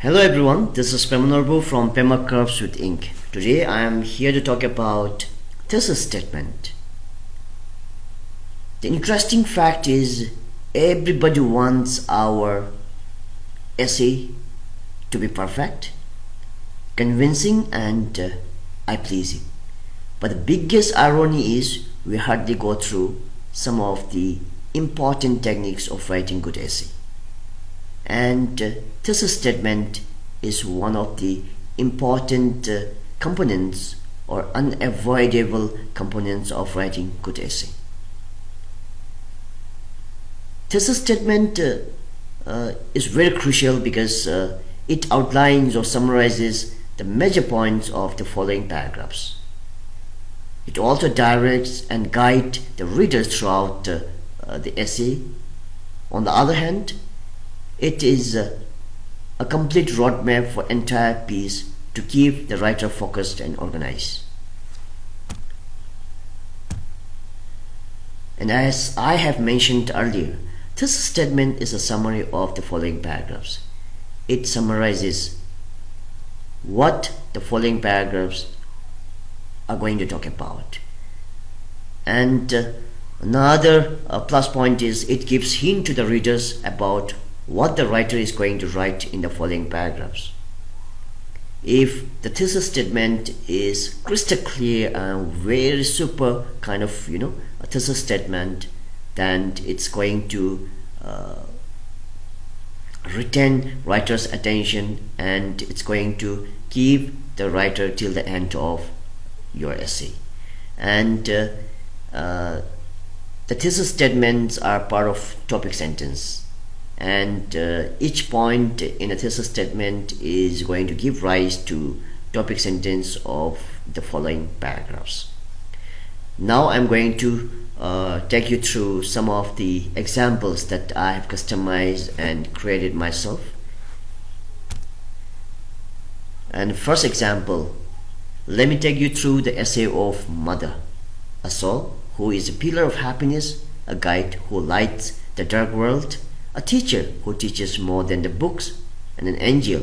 Hello everyone, this is Pemanarbu from Pema Curves with Ink. Today I am here to talk about thesis statement. The interesting fact is everybody wants our essay to be perfect, convincing and eye-pleasing. But the biggest irony is we hardly go through some of the important techniques of writing good essay. And thesis statement is one of the important components or unavoidable components of writing good essay. Thesis statement is very crucial because it outlines or summarizes the major points of the following paragraphs. It also directs and guides the readers throughout the essay. On the other hand, it is a complete roadmap for entire piece to keep the writer focused and organized. And as I have mentioned earlier, this statement is a summary of the following paragraphs. It summarizes what the following paragraphs are going to talk about. And another plus point is it gives hint to the readers about what the writer is going to write in the following paragraphs. If the thesis statement is crystal clear and very super kind of a thesis statement, then it's going to retain writer's attention and it's going to keep the writer till the end of your essay. And the thesis statements are part of topic sentence, and each point in a thesis statement is going to give rise to topic sentence of the following paragraphs. Now I'm going to take you through some of the examples that I have customized and created myself. And first example, let me take you through the essay of Mother, a soul who is a pillar of happiness, a guide who lights the dark world, a teacher who teaches more than the books, and an angel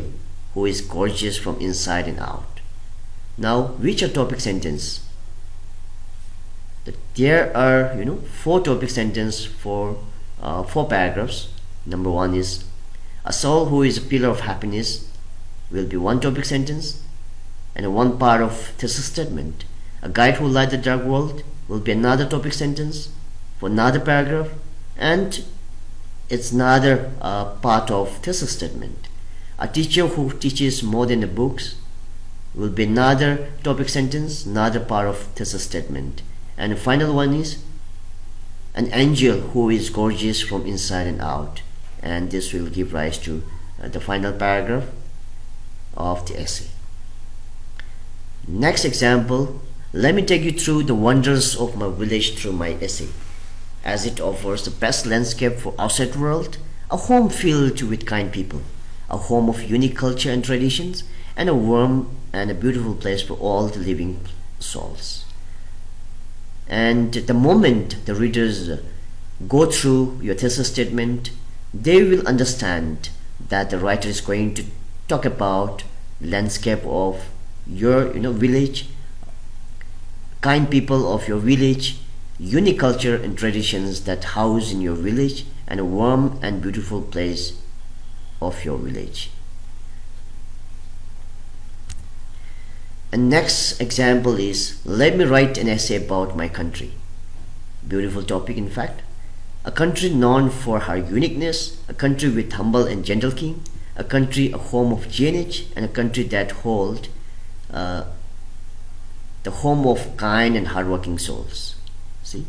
who is gorgeous from inside and out. Now, which are topic sentence? There are four topic sentence for four paragraphs. Number one is a soul who is a pillar of happiness will be one topic sentence and one part of thesis statement. A guide who lights the dark world will be another topic sentence for another paragraph, and it's another part of thesis statement. A teacher who teaches more than the books will be another topic sentence, another part of thesis statement. And the final one is an angel who is gorgeous from inside and out, and this will give rise to the final paragraph of the essay. Next example, let me take you through the wonders of my village through my essay, as it offers the best landscape for outside world, a home filled with kind people, a home of unique culture and traditions, and a warm and a beautiful place for all the living souls. And the moment the readers go through your thesis statement, they will understand that the writer is going to talk about landscape of your village, kind people of your village, unique culture and traditions that house in your village, and a warm and beautiful place of your village. And next example is, let me write an essay about my country. Beautiful topic, in fact. A country known for her uniqueness, a country with humble and gentle king, a country, a home of GNH, and a country that hold the home of kind and hardworking souls. See,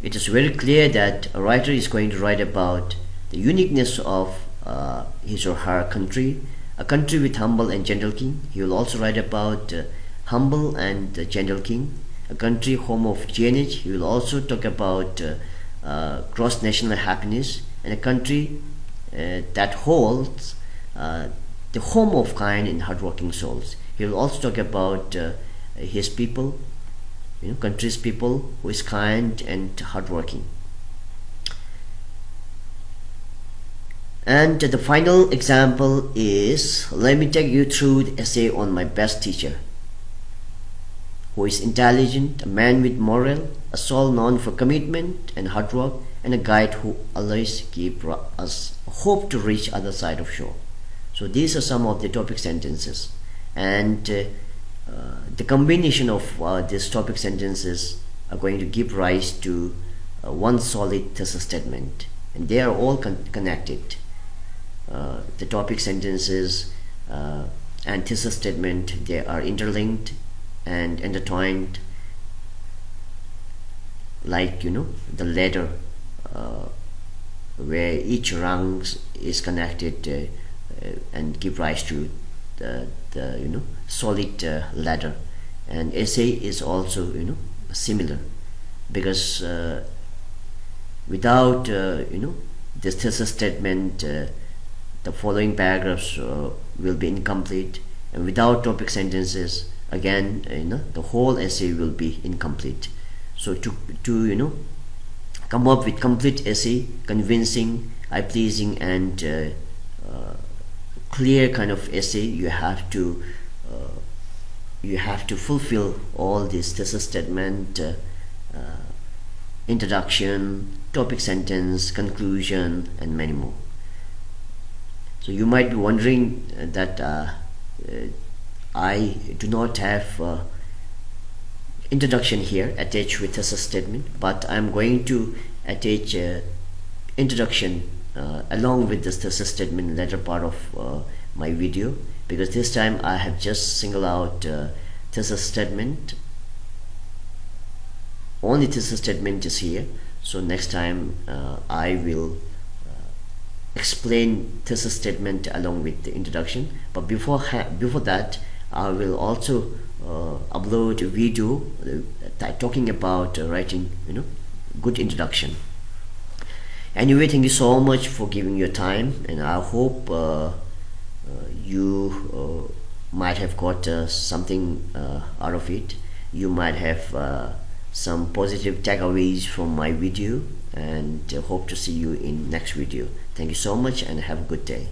it is very clear that a writer is going to write about the uniqueness of his or her country, a country with humble and gentle king. He will also write about humble and gentle king, a country home of GNH. He will also talk about cross national happiness, and a country that holds the home of kind and hardworking souls. He will also talk about his people, country's people who is kind and hardworking. And the final example is, let me take you through the essay on my best teacher, who is intelligent, a man with moral, a soul known for commitment and hard work, and a guide who always gives us hope to reach other side of shore. So these are some of the topic sentences, and the combination of these topic sentences are going to give rise to one solid thesis statement, and they are all connected. The topic sentences and thesis statement, they are interlinked and intertwined, like the ladder, where each rung is connected and give rise to the solid ladder. And essay is also similar, because without this thesis statement, the following paragraphs will be incomplete, and without topic sentences, again the whole essay will be incomplete. So to come up with complete essay, convincing, eye-pleasing, and clear kind of essay, you have to fulfill all these thesis statement, introduction, topic sentence, conclusion, and many more. So you might be wondering that I do not have introduction here attached with thesis statement, but I'm going to attach introduction along with this thesis statement later part of my video, because this time I have just singled out thesis statement. Only thesis statement is here, so next time I will explain thesis statement along with the introduction. But before that, I will also upload a video talking about writing good introduction. Anyway, thank you so much for giving your time, and I hope you might have got something out of it. You might have some positive takeaways from my video, and hope to see you in next video. Thank you so much, and have a good day.